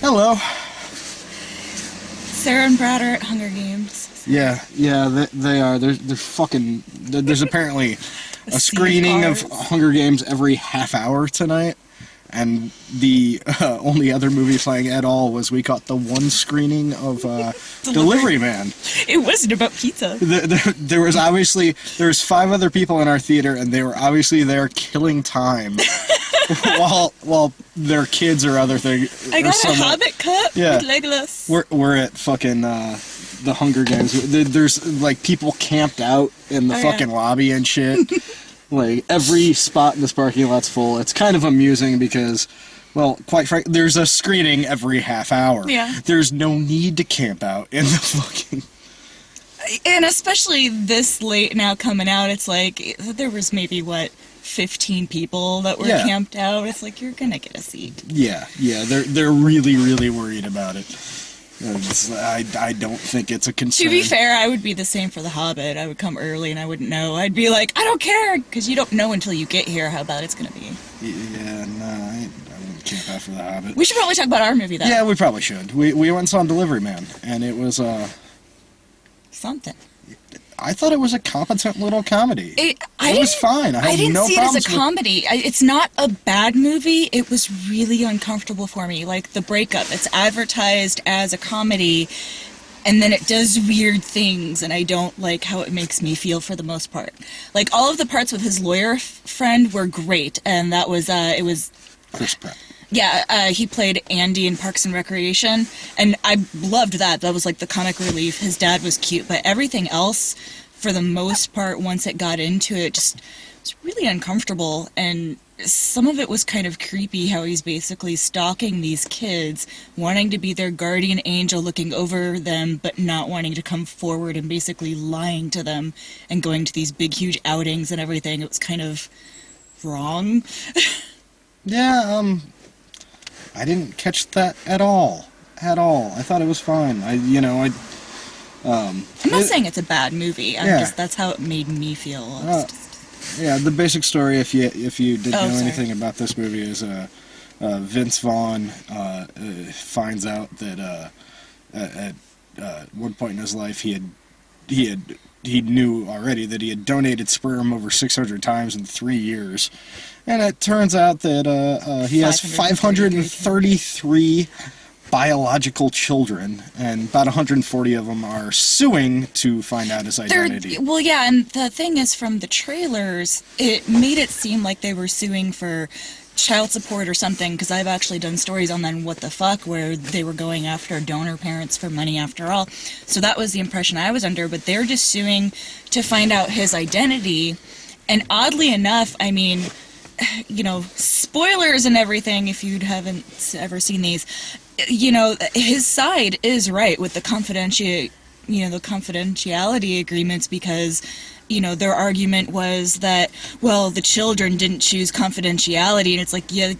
Hello. Sarah and Brad are at Hunger Games. Yeah, they are. They're fucking. There's apparently a screening of Hunger Games every half hour tonight, and the only other movie playing at all was we caught the one screening of Delivery Man. It wasn't about pizza. There was 5 other people in our theater, and they were obviously there killing time. while their kids or other things. I got a Hobbit cup with Legolas. We're at fucking the Hunger Games. There's like people camped out in the fucking lobby and shit. Like every spot in this parking lot's full. It's kind of amusing because, well, quite frankly, there's a screening every half hour. Yeah. There's no need to camp out in the fucking. And especially this late now coming out, it's like there was maybe 15 people that were camped out. It's like you're gonna get a seat. Yeah, they're really, really worried about it. I don't think it's a concern. To be fair, I would be the same for The Hobbit. I would come early and I wouldn't know. I'd be like, I don't care, because you don't know until you get here how bad it's gonna be. Yeah, no, I wouldn't camp out for The Hobbit. We should probably talk about our movie, though. Yeah, we probably should. We went and saw Delivery Man, and it was something. I thought it was a competent little comedy. It was fine. I didn't see it as a comedy. It's not a bad movie. It was really uncomfortable for me. Like the breakup, it's advertised as a comedy, and then it does weird things, and I don't like how it makes me feel for the most part. Like all of the parts with his lawyer friend were great, and that was it was Chris Pratt. Yeah, he played Andy in Parks and Recreation, and I loved that. That was like the comic relief. His dad was cute, but everything else, for the most part, once it got into it, just was really uncomfortable, and some of it was kind of creepy how he's basically stalking these kids, wanting to be their guardian angel, looking over them, but not wanting to come forward, and basically lying to them and going to these big, huge outings and everything. It was kind of wrong. Yeah, I didn't catch that at all. I thought it was fine. I'm not saying it's a bad movie. That's how it made me feel. Yeah, the basic story, if you didn't know anything about this movie, is Vince Vaughn finds out that at one point in his life he knew already that he had donated sperm over 600 times in 3 years. And it turns out that he has 533 biological children, and about 140 of them are suing to find out his identity. Well, yeah, and the thing is, from the trailers, it made it seem like they were suing for child support or something, because I've actually done stories on that and What the Fuck, where they were going after donor parents for money after all. So that was the impression I was under, but they're just suing to find out his identity. And oddly enough, I mean, spoilers and everything if you haven't ever seen these, his side is right with the confidentiality agreements, because their argument was that, well, the children didn't choose confidentiality, and it's like, you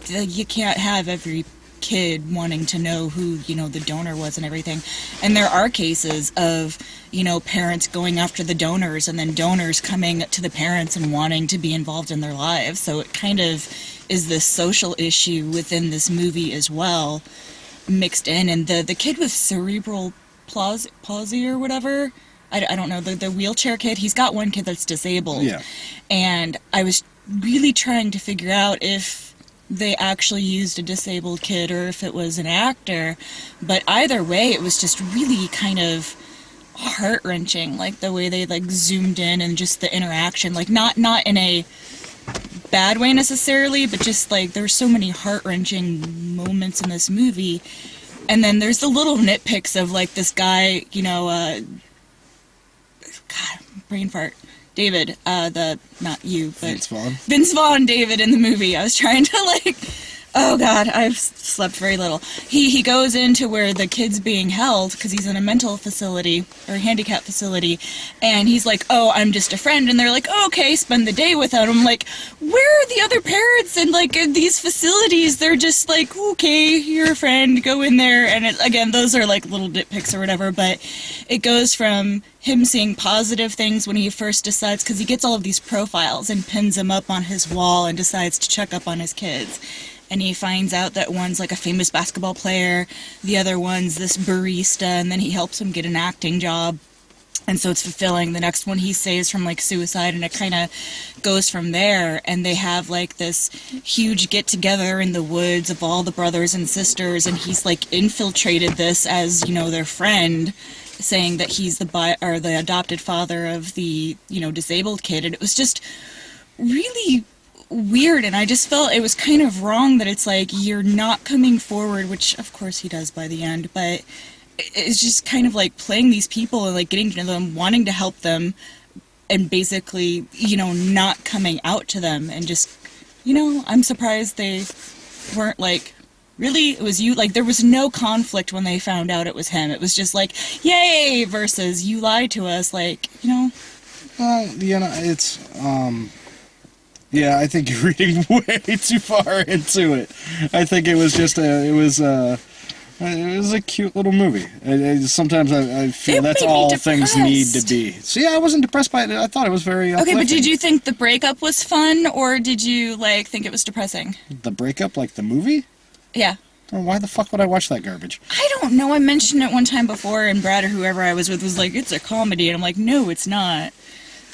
can't have every kid wanting to know who the donor was and everything. And there are cases of parents going after the donors, and then donors coming to the parents and wanting to be involved in their lives. So it kind of is this social issue within this movie as well, mixed in. And the kid with cerebral palsy or whatever, I don't know, the wheelchair kid, he's got one kid that's disabled. Yeah. And I was really trying to figure out if they actually used a disabled kid or if it was an actor. But either way, it was just really kind of heart-wrenching, like the way they zoomed in and just the interaction, not in a bad way necessarily, but just there's so many heart-wrenching moments in this movie. And then there's the little nitpicks of this guy, God, brain fart. David, not you, but Vince Vaughn, David in the movie. I was trying to oh God, I've slept very little. He goes into where the kid's being held, because he's in a mental facility, or a handicap facility, and he's like, oh, I'm just a friend, and they're like, oh, okay, spend the day with him. I'm like, where are the other parents? And in these facilities, they're just like, okay, you're a friend, go in there. And again, those are little nitpicks or whatever, but it goes from him seeing positive things when he first decides, because he gets all of these profiles and pins them up on his wall and decides to check up on his kids. and he finds out that one's like a famous basketball player, the other one's this barista, and then he helps him get an acting job. And so it's fulfilling. The next one he saves from like suicide, and it kind of goes from there. And they have like this huge get together in the woods of all the brothers and sisters, and he's like infiltrated this as, you know, their friend, saying that he's the adopted father of the, you know, disabled kid. And it was just really weird, and I just felt it was kind of wrong that it's like you're not coming forward, which of course he does by the end, but it's just kind of like playing these people and like getting to know them, wanting to help them, and basically, you know, not coming out to them. And just, you know, I'm surprised they weren't like, really, it was you? Like, there was no conflict when they found out it was him. It was just like, yay, versus you lied to us, like, you know. Well, you know, it's yeah, I think you're reading way too far into it. I think it was just it was a cute little movie. Sometimes I feel that's all things need to be. So yeah, I wasn't depressed by it. I thought it was very uplifting. Okay, but did you think the breakup was fun, or did you like think it was depressing? The breakup, like the movie? Yeah. Well, why the fuck would I watch that garbage? I don't know. I mentioned it one time before, and Brad or whoever I was with was like, "It's a comedy," and I'm like, "No, it's not."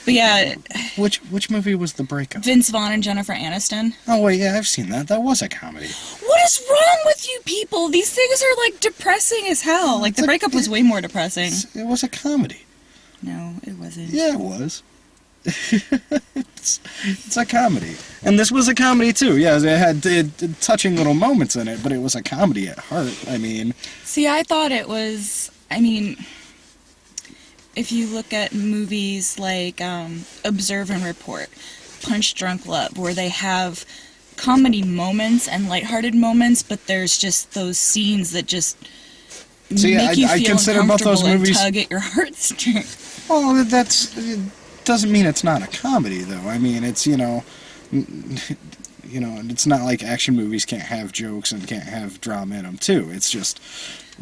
But yeah. Which movie was the breakup? Vince Vaughn and Jennifer Aniston. Oh wait, yeah, I've seen that. That was a comedy. What is wrong with you people? These things are like depressing as hell. Like the breakup was way more depressing. It was a comedy. No, it wasn't. Yeah, it was. It's a comedy, and this was a comedy too. Yeah, it had touching little moments in it, but it was a comedy at heart. I mean, see, I thought it was. I mean, if you look at movies like Observe and Report, Punch Drunk Love, where they have comedy moments and lighthearted moments, but there's just those scenes that just make you feel consider both those movies, and tug at your heartstrings. Well, it doesn't mean it's not a comedy, though. I mean, it's, you know, it's not like action movies can't have jokes and can't have drama in them too. It's just.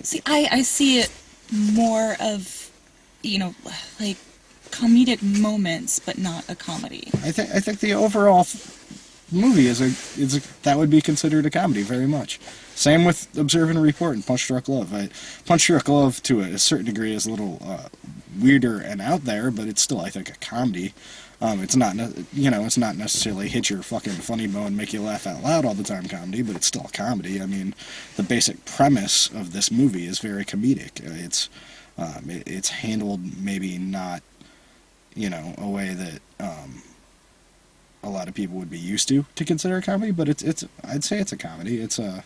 See, I see it more of, you know, like comedic moments, but not a comedy. I think the overall movie is that would be considered a comedy very much. Same with Observe and Report and Punch Drunk Love. Punch Drunk Love to a certain degree is a little weirder and out there, but it's still, I think, a comedy. It's not, it's not necessarily hit your fucking funny bone, make you laugh out loud all the time comedy, but it's still a comedy. I mean, the basic premise of this movie is very comedic. It's handled maybe not, a way that a lot of people would be used to consider a comedy, but I'd say it's a comedy. It's a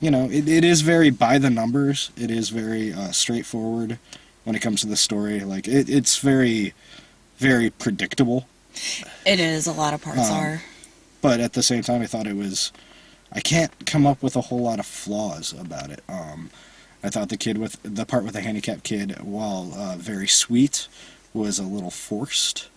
it is very by the numbers. It is very straightforward when it comes to the story. Like it's very, very predictable. It is. A lot of parts are. But at the same time, I thought it was. I can't come up with a whole lot of flaws about it. I thought the part with the handicapped kid, while very sweet, was a little forced,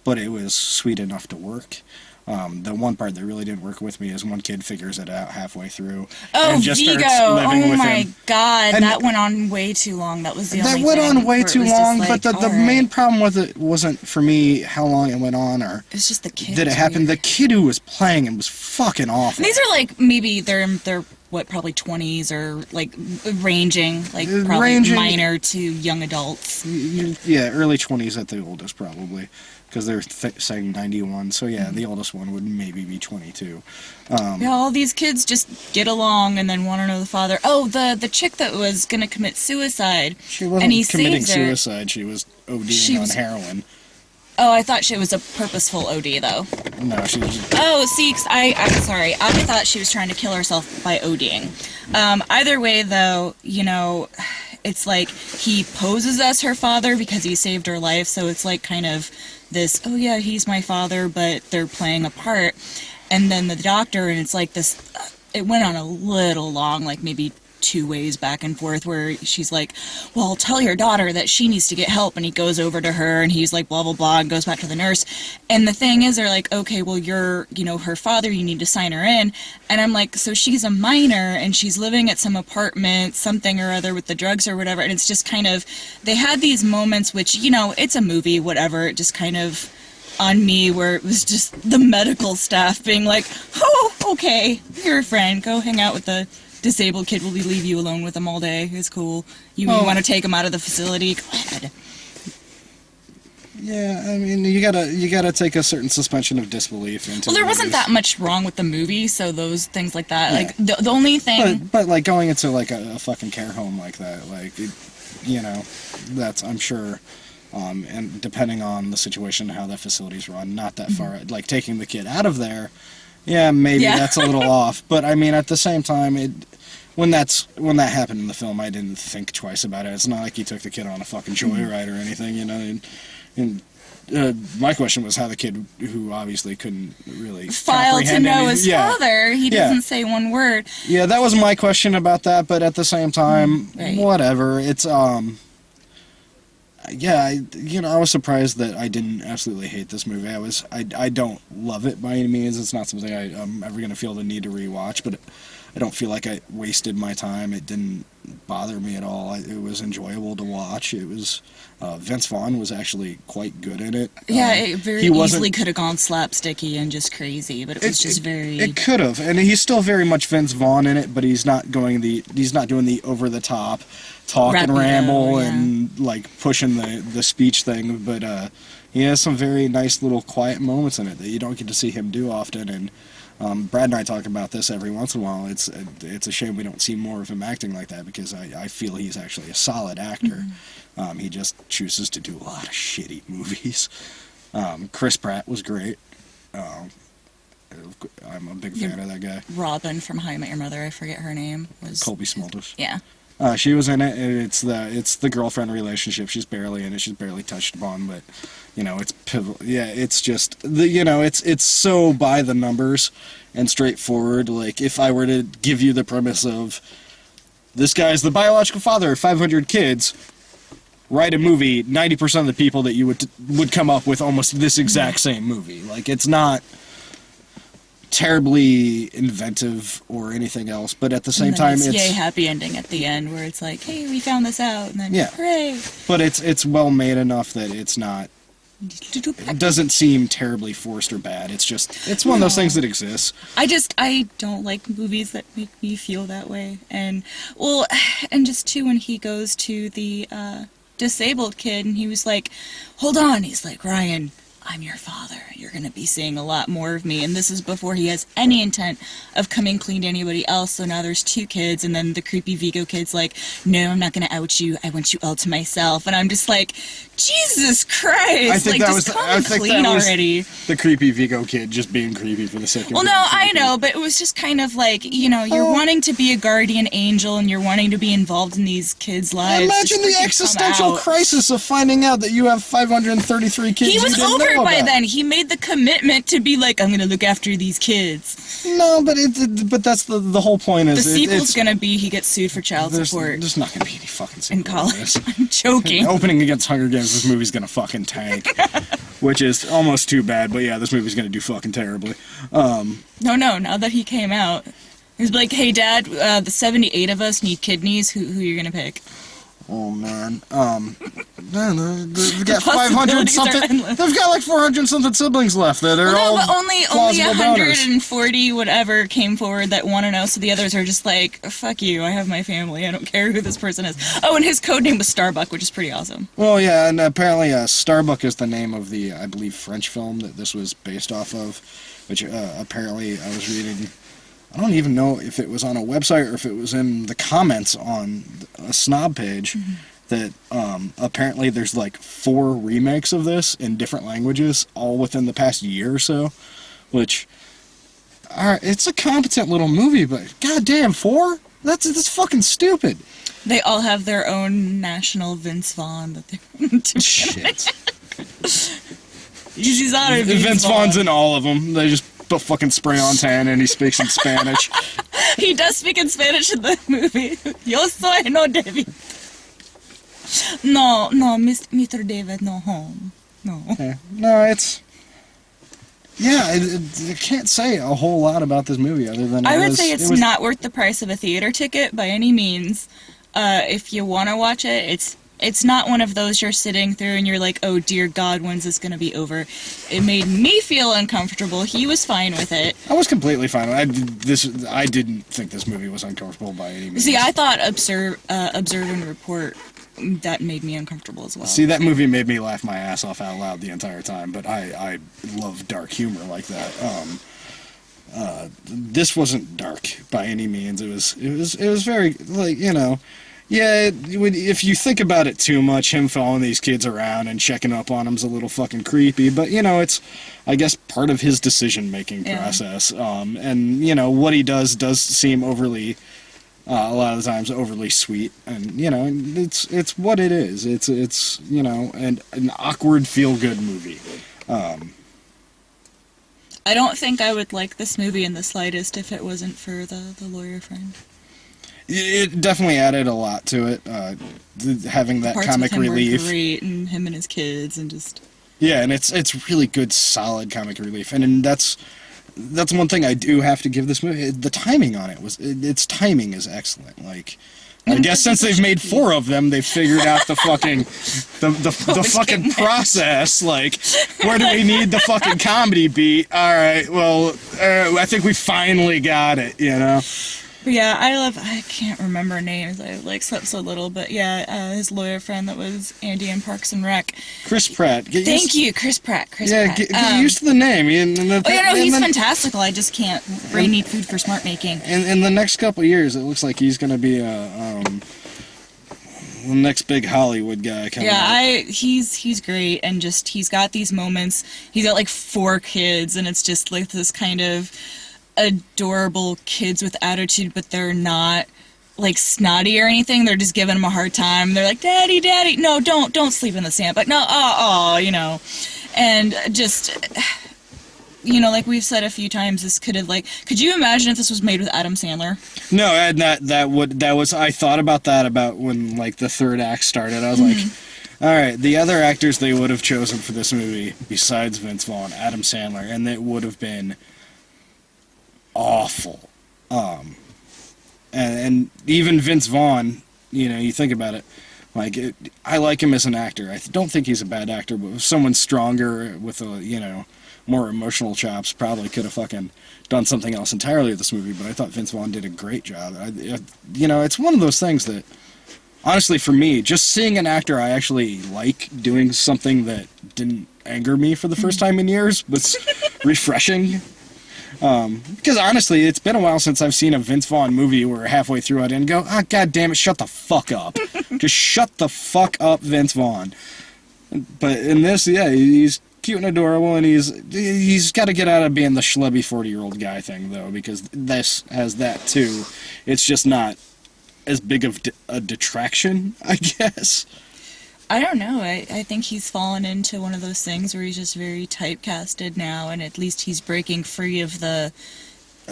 but it was sweet enough to work. The one part that really didn't work with me is one kid figures it out halfway through and just Vigo. starts living with him. Oh my god, and that went on way too long. That was the only thing. That went on way too long, like, but the main problem with it wasn't for me how long it went on or it's just the kid. Did it happen? The kid who was playing it was fucking awful. These are like maybe they're what, probably 20s or like ranging minor to young adults. Yeah, early 20s at the oldest probably. Because they're saying 91, so yeah, the oldest one would maybe be 22. Yeah, all these kids just get along and then want to know the father. Oh, the chick that was going to commit suicide. She wasn't committing suicide, she was ODing on heroin. Oh, I thought she was a purposeful OD, though. No, she was... Oh, see, I'm sorry. I thought she was trying to kill herself by ODing. Either way, though, it's like he poses as her father because he saved her life, so it's like kind of this, oh yeah, he's my father, but they're playing a part. And then the doctor, and it's like this, it went on a little long, like maybe 2 ways back and forth, where she's like, well, tell your daughter that she needs to get help, and he goes over to her, and he's like, blah, blah, blah, and goes back to the nurse. And the thing is, they're like, okay, well, you're, her father, you need to sign her in. And I'm like, so she's a minor, and she's living at some apartment, something or other with the drugs or whatever, and it's just kind of, they had these moments which, it's a movie, whatever, it just kind of on me where it was just the medical staff being like, oh, okay, you're a friend. Go hang out with the disabled kid. We'll leave you alone with him all day. It's cool. You want to take him out of the facility? Go ahead. Yeah, I mean, you gotta take a certain suspension of disbelief into. Well, there wasn't that much wrong with the movie, so those things like that, like the only thing. But like going into like a fucking care home like that, like, that's, I'm sure, and depending on the situation, how that facility's run, not that far. Like taking the kid out of there, maybe that's a little off. But I mean, at the same time, when that happened in the film, I didn't think twice about it. It's not like he took the kid on a fucking joyride or anything, And my question was how the kid, who obviously couldn't really file to know his father, he doesn't say one word. Yeah, that was my question about that, but at the same time, whatever. It's I was surprised that I didn't absolutely hate this movie. I don't love it by any means. It's not something I'm ever gonna feel the need to rewatch, but I don't feel like I wasted my time. It didn't bother me at all. It was enjoyable to watch. It was Vince Vaughn was actually quite good in it. Yeah, it very easily could have gone slapsticky and just crazy, but it was just very. It could have, and he's still very much Vince Vaughn in it, but he's not doing the over the top talk and ramble and like pushing the speech thing. But he has some very nice little quiet moments in it that you don't get to see him do often. And Brad and I talk about this every once in a while. It's a shame we don't see more of him acting like that, because I feel he's actually a solid actor. He just chooses to do a lot of shitty movies. Chris Pratt was great. I'm a big fan of that guy. Robin from How I Met Your Mother, I forget her name. Colby Smulders. Yeah. She was in it, and it's the girlfriend relationship. She's barely in it. She's barely touched upon, but it's pivotal. Yeah, it's just it's so by the numbers and straightforward. Like, if I were to give you the premise of this guy's the biological father of 500 kids, write a movie, 90% of the people that you would come up with almost this exact same movie. Like, it's not terribly inventive or anything else, but at the same time, it's yay happy ending at the end where it's like, hey, we found this out, and then hooray. But it's well made enough that it doesn't seem terribly forced or bad. It's one of those things that exists. I don't like movies that make me feel that way, and just too, when he goes to the disabled kid and he was like, hold on, he's like, Ryan, I'm your father. You're going to be seeing a lot more of me. And this is before he has any intent of coming clean to anybody else. So now there's two kids, and then the creepy Vigo kid's like, no, I'm not going to out you. I want you all to myself. And I'm just like, Jesus Christ. I think that was clean already. The creepy Vigo kid just being creepy for the sake of Well, no, I know, but it was just kind of like, you're wanting to be a guardian angel and you're wanting to be involved in these kids' lives. Imagine the existential crisis of finding out that you have 533 kids. He was over it by then. He made the commitment to be like, I'm going to look after these kids. No, but that's the whole point. Is the sequel's going to be he gets sued for child support. There's not going to be any fucking sequel in college. I'm joking. Opening against Hunger Games, this movie's going to fucking tank. Which is almost too bad, but yeah, this movie's going to do fucking terribly. No, now that he came out, he's like, hey, Dad, the 78 of us need kidneys. Who you going to pick? Oh, man. They've got 500 something. They've got like 400 something siblings left. They're all but only 140 whatever came forward that want to know. So the others are just like, fuck you. I have my family. I don't care who this person is. Oh, and his codename was Starbuck, which is pretty awesome. Well, yeah, and apparently Starbuck is the name of the, I believe, French film that this was based off of, which apparently I was reading. I don't even know if it was on a website or if it was in the comments on a snob page, that apparently there's like 4 remakes of this in different languages, all within the past year or so, which, it's a competent little movie, but goddamn, 4? That's fucking stupid. They all have their own national Vince Vaughn that they want to Shit. Vince Vaughn's in all of them. They just put fucking spray on tan and he speaks in Spanish. He does speak in Spanish in the movie. Yo soy no David. No, Mr. David, no home. No. Yeah. No, it's... Yeah, I can't say a whole lot about this movie other than I would say it's not worth the price of a theater ticket by any means. If you want to watch it, it's it's not one of those you're sitting through and you're like, oh dear God, when's this gonna be over? It made me feel uncomfortable. He was fine with it. I was completely fine. I didn't think this movie was uncomfortable by any means. See, I thought Observe and Report, that made me uncomfortable as well. See, that movie made me laugh my ass off out loud the entire time, but I love dark humor like that. This wasn't dark by any means. It was very, like, you know, yeah, if you think about it too much, him following these kids around and checking up on them's a little fucking creepy, but, you know, it's, I guess, part of his decision-making process. And, you know, what he does seem overly, a lot of the times, overly sweet. And, you know, it's what it is. It's you know, an awkward feel-good movie. I don't think I would like this movie in the slightest if it wasn't for the lawyer friend. It definitely added a lot to it, having that Parts comic with him relief. were great, and him and his kids, and just... Yeah, and it's really good, solid comic relief, and that's one thing I do have to give this movie. The timing on it its timing is excellent. Like, I guess since they've made 4 of them, they've figured out the fucking the fucking process. Like, where do we need the fucking comedy beat? All right, well, I think we finally got it. You know. But yeah, I can't remember names. I like slept so little, but yeah, his lawyer friend that was Andy in Parks and Rec. Chris Pratt. Thank you, Chris Pratt. Get used to the name. He's fantastical. I just can't brain need food for smart making. In the next couple of years, it looks like he's going to be the next big Hollywood guy coming out. He's great, and just he's got these moments. He's got like 4 kids, and it's just like this kind of adorable kids with attitude, but they're not like snotty or anything. They're just giving him a hard time. They're like, daddy, no, don't sleep in the sand, but no, you know. And just, you know, like we've said a few times, this could have, like, could you imagine if this was made with Adam Sandler? No, and I thought about that about when, like, the third act started. I was like, all right, the other actors they would have chosen for this movie besides Vince Vaughn, Adam Sandler, and it would have been awful. And even Vince Vaughn, you know, you think about it, like, I like him as an actor. I don't think he's a bad actor, but if someone stronger with you know, more emotional chops probably could have fucking done something else entirely with this movie. But I thought Vince Vaughn did a great job. You know, it's one of those things that, honestly, for me, just seeing an actor I actually like doing something that didn't anger me for the first time in years was refreshing. Because honestly, it's been a while since I've seen a Vince Vaughn movie where halfway through I didn't go, god damn it, shut the fuck up. Just shut the fuck up, Vince Vaughn. But in this, yeah, he's cute and adorable, and he's got to get out of being the schlubby 40-year-old guy thing, though, because this has that too. It's just not as big of a detraction, I guess. I don't know. I think he's fallen into one of those things where he's just very typecasted now, and at least he's breaking free of the,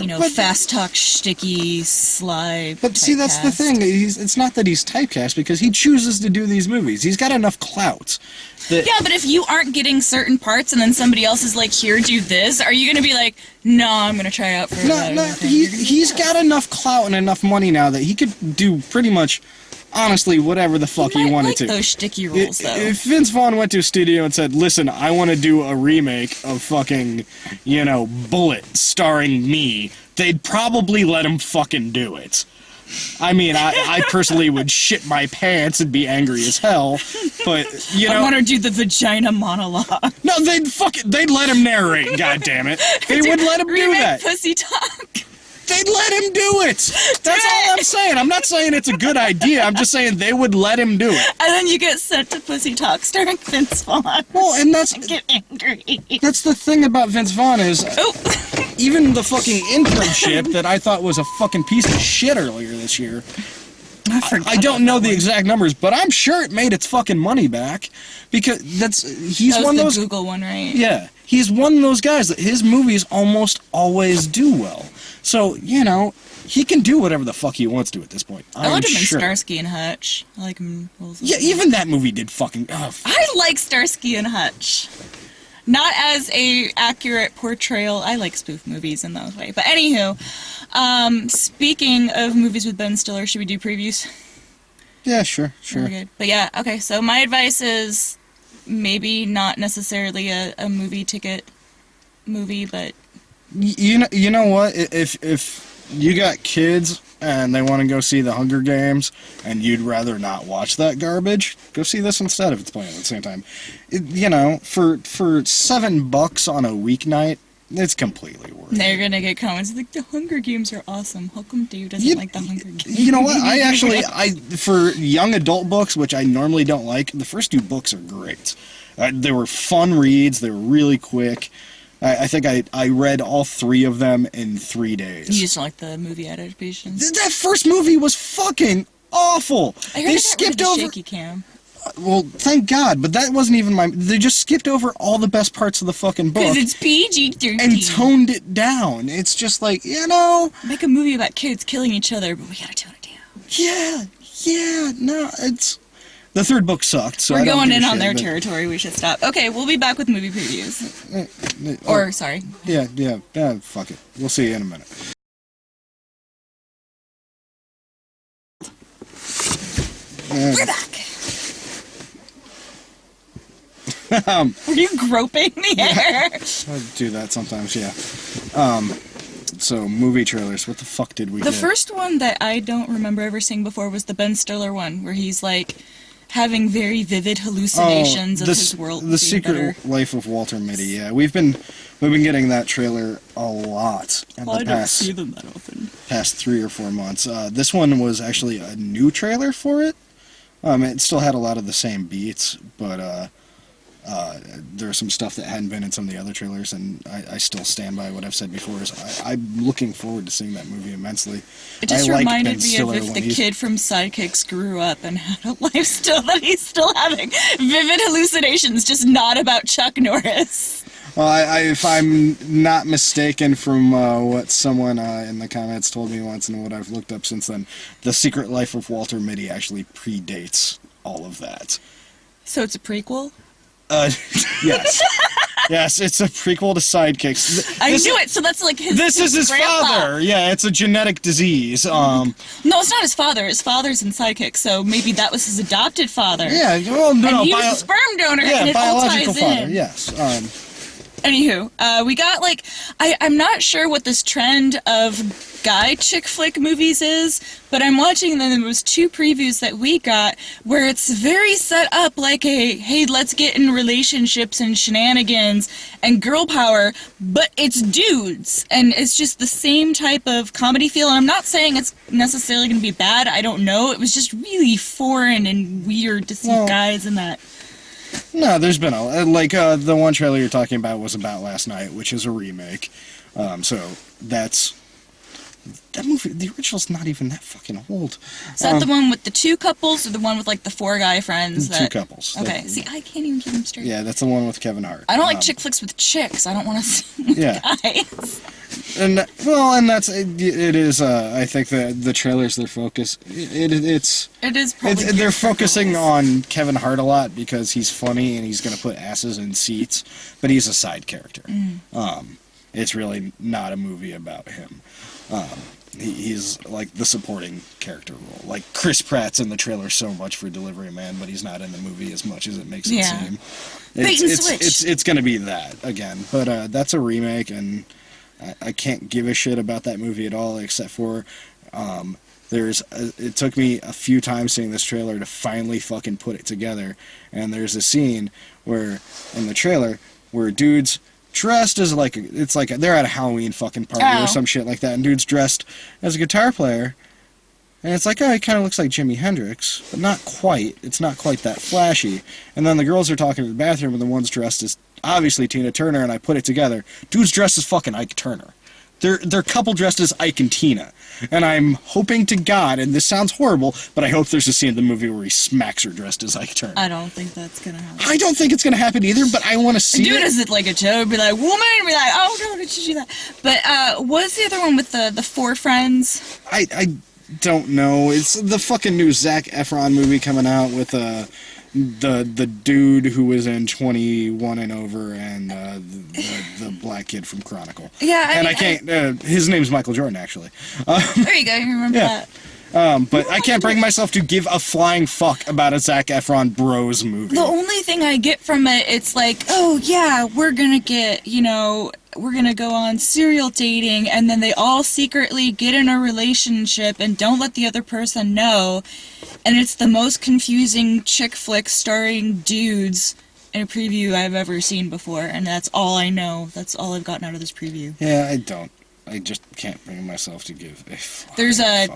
you know, fast talk, shticky, sly. But see, that's the thing. It's not that he's typecast, because he chooses to do these movies. He's got enough clout. Yeah, but if you aren't getting certain parts, and then somebody else is like, "Here, do this," are you going to be like, "No, I'm going to try out for that"? No. He's got enough clout and enough money now that he could do pretty much, honestly, whatever the fuck he wanted to. Those sticky rules, though. If Vince Vaughn went to a studio and said, listen, I want to do a remake of fucking, you know, Bullet starring me, they'd probably let him fucking do it. I mean, I personally would shit my pants and be angry as hell, but, you know... I want to do the vagina monologue. No, they'd let him narrate, goddammit. They would let him do that. Pussy talk. They'd let him do it. That's all I'm saying. I'm not saying it's a good idea. I'm just saying they would let him do it. And then you get sent to Pussy Talk starring Vince Vaughn. Well, and that's... Get angry. That's the thing about Vince Vaughn is... Even the fucking internship that I thought was a fucking piece of shit earlier this year... I don't know the exact numbers, but I'm sure it made its fucking money back, because he's one of those... the Google one, right? Yeah. He's one of those guys that his movies almost always do well. So, you know, he can do whatever the fuck he wants to at this point. I like him in Starsky and Hutch. I like him... Yeah, even that movie did fucking... I like Starsky and Hutch. Not as a accurate portrayal. I like spoof movies in that way. But anywho, speaking of movies with Ben Stiller, should we do previews? Yeah, sure. Really good. But yeah, okay, so my advice is maybe not necessarily a movie ticket movie, but... You know what? If you got kids and they want to go see the Hunger Games and you'd rather not watch that garbage, go see this instead if it's playing at the same time. For $7 on a weeknight, it's completely worth it. They're gonna get comments like, the Hunger Games are awesome. How come Dave doesn't like the Hunger Games? You know what? I for young adult books, which I normally don't like, the first 2 books are great. They were fun reads. They were really quick. I think I read all 3 of them in 3 days. You just don't like the movie adaptations? That first movie was fucking awful. I heard they skipped over the shaky cam. Well, thank God, but that wasn't even my... They just skipped over all the best parts of the fucking book. Because it's PG-13. And toned it down. It's just like, make a movie about kids killing each other, but we gotta tone it down. Yeah, no, it's... The 3rd book sucked, so we're going in on their territory. We should stop. Okay, we'll be back with movie previews. Sorry. Yeah, fuck it. We'll see you in a minute. We're back. Were you groping the air? I do that sometimes, yeah. So, movie trailers. What the fuck did we get? The first one that I don't remember ever seeing before was the Ben Stiller one, where he's like... having very vivid hallucinations of his world. The Secret Life of Walter Mitty. Yeah, we've been getting that trailer a lot in the don't see them that often. Past 3 or 4 months. This one was actually a new trailer for it. It still had a lot of the same beats, but there's some stuff that hadn't been in some of the other trailers, and I still stand by what I've said before. I'm looking forward to seeing that movie immensely. It just reminded me of if the kid from Sidekicks grew up and had a lifestyle that he's still having vivid hallucinations, just not about Chuck Norris. Well, if I'm not mistaken from what someone in the comments told me once and what I've looked up since then, The Secret Life of Walter Mitty actually predates all of that. So it's a prequel? Yes. Yes, it's a prequel to Sidekicks. I knew it, so that's like his This is his grandpa. father. Yeah, it's a genetic disease. No, it's not his father. His father's in Sidekicks, so maybe that was his adopted father. Yeah, well, no, and he was a sperm donor, yeah, and it all ties biological father, in. yes. Anywho, we got like, I'm not sure what this trend of guy chick flick movies is, but I'm watching them. There was 2 previews that we got where it's very set up like a, hey, let's get in relationships and shenanigans and girl power, but it's dudes, and it's just the same type of comedy feel. And I'm not saying it's necessarily going to be bad. I don't know. It was just really foreign and weird to see guys in that. No, there's been the one trailer you're talking about was About Last Night, which is a remake. So that's... That movie, the original's not even that fucking old. Is that the one with the 2 couples, or the one with like the 4 guy friends? 2 couples. Okay, see, I can't even keep them straight. Yeah, that's the one with Kevin Hart. I don't like chick flicks with chicks. I don't want to see with guys. And that's it is. I think the trailers, their focus. It is. Probably they're focusing on Kevin Hart a lot because he's funny and he's going to put asses in seats, but he's a side character. It's really not a movie about him. He's like the supporting character role. Like Chris Pratt's in the trailer so much for Delivery Man, but he's not in the movie as much as it makes it seem. It's going to be that again, but that's a remake, and I can't give a shit about that movie at all, except for it took me a few times seeing this trailer to finally fucking put it together. And there's a scene where in the trailer where dudes dressed as they're at a Halloween fucking party or some shit like that, and dude's dressed as a guitar player, and it's like, he kind of looks like Jimi Hendrix, but not quite. It's not quite that flashy. And then the girls are talking in the bathroom, and the one's dressed as obviously Tina Turner, and I put it together. Dude's dressed as fucking Ike Turner. They're couple dressed as Ike and Tina. And I'm hoping to God, and this sounds horrible, but I hope there's a scene in the movie where he smacks her dressed as Ike Turner. I don't think that's gonna happen. I don't think it's gonna happen either, but I want to see do it. it as like a joke, be like, woman, be like, oh no, did you do that? But what's the other one with the 4 friends? I don't know. It's the fucking new Zac Efron movie coming out with the dude who was in 21 and Over and the black kid from Chronicle. Yeah, I can't. His name's Michael Jordan, actually. There you go. You remember that? But I can't bring myself to give a flying fuck about a Zac Efron Bros movie. The only thing I get from it, it's like, oh yeah, we're gonna get, we're gonna go on serial dating, and then they all secretly get in a relationship and don't let the other person know, and it's the most confusing chick flick starring dudes in a preview I've ever seen before, and that's all I know. That's all I've gotten out of this preview. Yeah, I just can't bring myself to give a fuck. There's a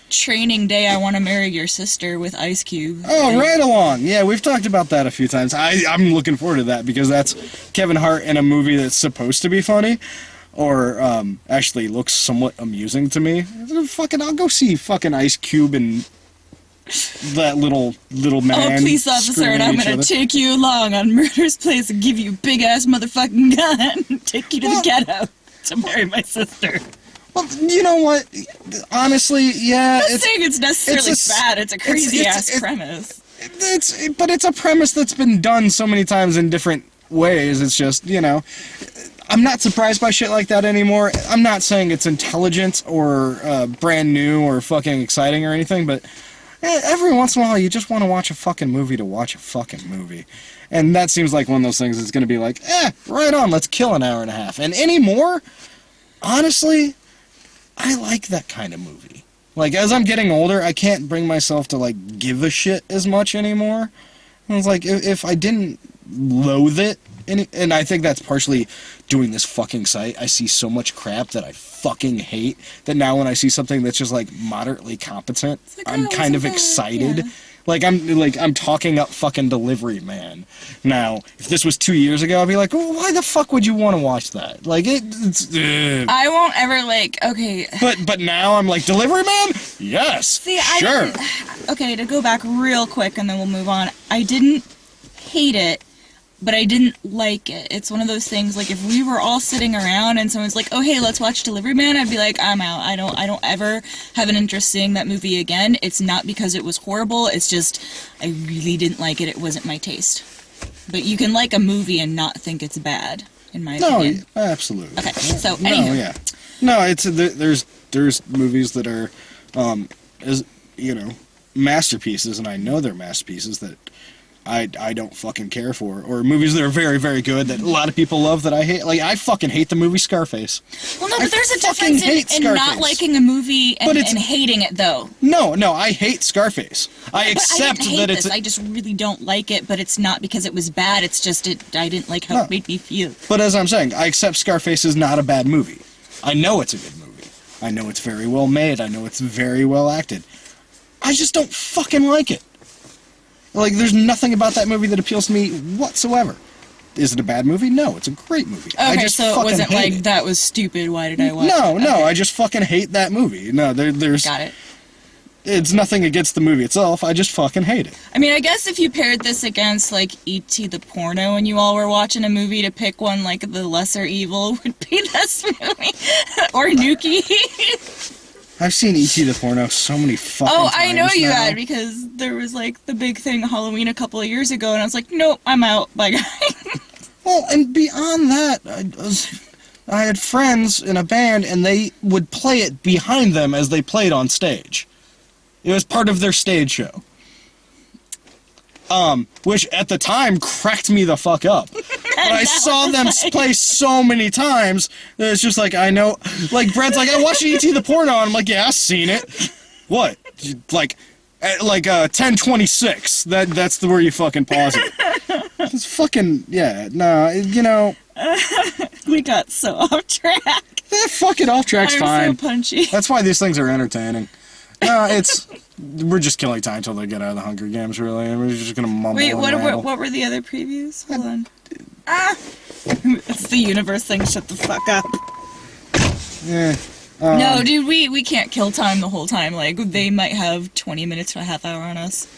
Training Day, I Want to Marry Your Sister with Ice Cube. Oh, right along. Yeah, we've talked about that a few times. I'm looking forward to that because that's Kevin Hart in a movie that's supposed to be funny, or actually looks somewhat amusing to me. I'll go see fucking Ice Cube and that little man. Oh, police officer, and I'm gonna take you along on Murder's Place and give you a big ass motherfucking gun, take you to the ghetto to marry my sister. Well, you know what? Honestly, yeah. I'm not saying it's necessarily bad. It's a crazy ass premise. But it's a premise that's been done so many times in different ways. It's just, I'm not surprised by shit like that anymore. I'm not saying it's intelligent or brand new or fucking exciting or anything, but every once in a while you just want to watch a fucking movie to watch a fucking movie. And that seems like one of those things that's going to be like, right on, let's kill an hour and a half. And anymore, honestly, I like that kind of movie. Like, as I'm getting older, I can't bring myself to, like, give a shit as much anymore. And it's like, if I didn't loathe it, and I think that's partially doing this fucking site, I see so much crap that I fucking hate, that now when I see something that's just, like, moderately competent, like, I'm kind of excited. Yeah. Like, I'm talking up fucking Delivery Man. Now, if this was 2 years ago, I'd be like, well, why the fuck would you want to watch that? Like, it's... I won't ever, okay... But now I'm like, Delivery Man? Yes, see, sure. Okay, to go back real quick, and then we'll move on. I didn't hate it, but I didn't like it. It's one of those things, like, if we were all sitting around and someone's like, oh, hey, let's watch Delivery Man, I'd be like, I'm out. I don't ever have an interest seeing that movie again. It's not because it was horrible, it's just, I really didn't like it. It wasn't my taste. But you can like a movie and not think it's bad, in my opinion. No, absolutely. Okay, so, anyway. No, yeah. No, there's movies that are, masterpieces, and I know they're masterpieces that I don't fucking care for, or movies that are very, very good that a lot of people love that I hate. Like, I fucking hate the movie Scarface. Well, no, but there's a difference in not liking a movie and hating it, though. No, I hate Scarface. I accept that it's... I just really don't like it, but it's not because it was bad. It's just I didn't like how it made me feel. But as I'm saying, I accept Scarface is not a bad movie. I know it's a good movie. I know it's very well made. I know it's very well acted. I just don't fucking like it. Like, there's nothing about that movie that appeals to me whatsoever. Is it a bad movie? No, it's a great movie. Okay, I just so it wasn't like, that was stupid, why did I watch it? No, I just fucking hate that movie. No, there's... Got it. It's nothing against the movie itself, I just fucking hate it. I mean, I guess if you paired this against, like, E.T. the Porno and you all were watching a movie, to pick one, like, the lesser evil would be this movie. Or Nuki. I've seen E.T. the Porno so many fucking times. I know you had, because there was, like, the big thing Halloween a couple of years ago, and I was like, nope, I'm out. Bye, guys. Well, and beyond that, I had friends in a band, and they would play it behind them as they played on stage. It was part of their stage show. Which at the time cracked me the fuck up. But I saw them play so many times that it's just like, I know, like, Brad's like, I watched E.T. the Porno, and I'm like, yeah, I've seen it. What? Like 10:26. That's where you fucking pause it. It's fucking, yeah, no, We got so off track. Fuck it, off track's fine. I'm so punchy. That's why these things are entertaining. No, we're just killing time until they get out of the Hunger Games, really, and we're just gonna mumble. Wait, what were the other previews? Hold on. It's the universe thing. Shut the fuck up. Yeah. No, dude, we can't kill time the whole time. Like, they might have 20 minutes to a half hour on us.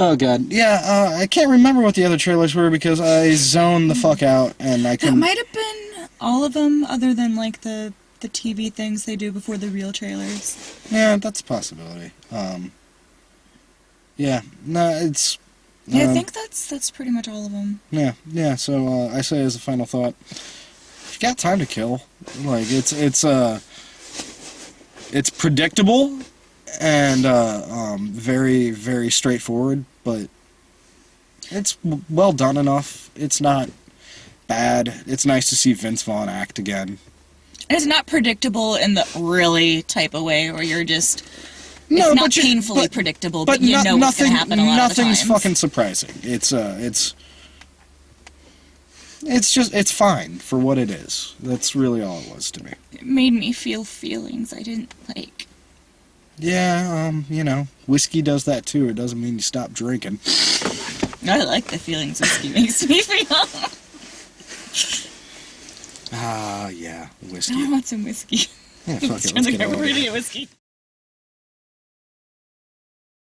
Oh god, yeah. I can't remember what the other trailers were because I zoned the fuck out, and I couldn't. That might have been all of them, other than like the TV things they do before the real trailers. Yeah, that's a possibility. Yeah, no, it's... Yeah, I think that's pretty much all of them. Yeah, so I say as a final thought, if you got time to kill, like, it's it's predictable and very, very straightforward, but it's well done enough. It's not bad. It's nice to see Vince Vaughn act again. It's not predictable in the really type of way where you're just... No, it's not painfully predictable, but you know what's going to happen a lot of the times. Nothing's fucking surprising. It's fine for what it is. That's really all it was to me. It made me feel feelings I didn't like. Yeah, whiskey does that too. It doesn't mean you stop drinking. I like the feelings whiskey makes me feel. Yeah, whiskey. I want some whiskey. Yeah, fuck it, Sounds let's like get I'm it ready over. to whiskey.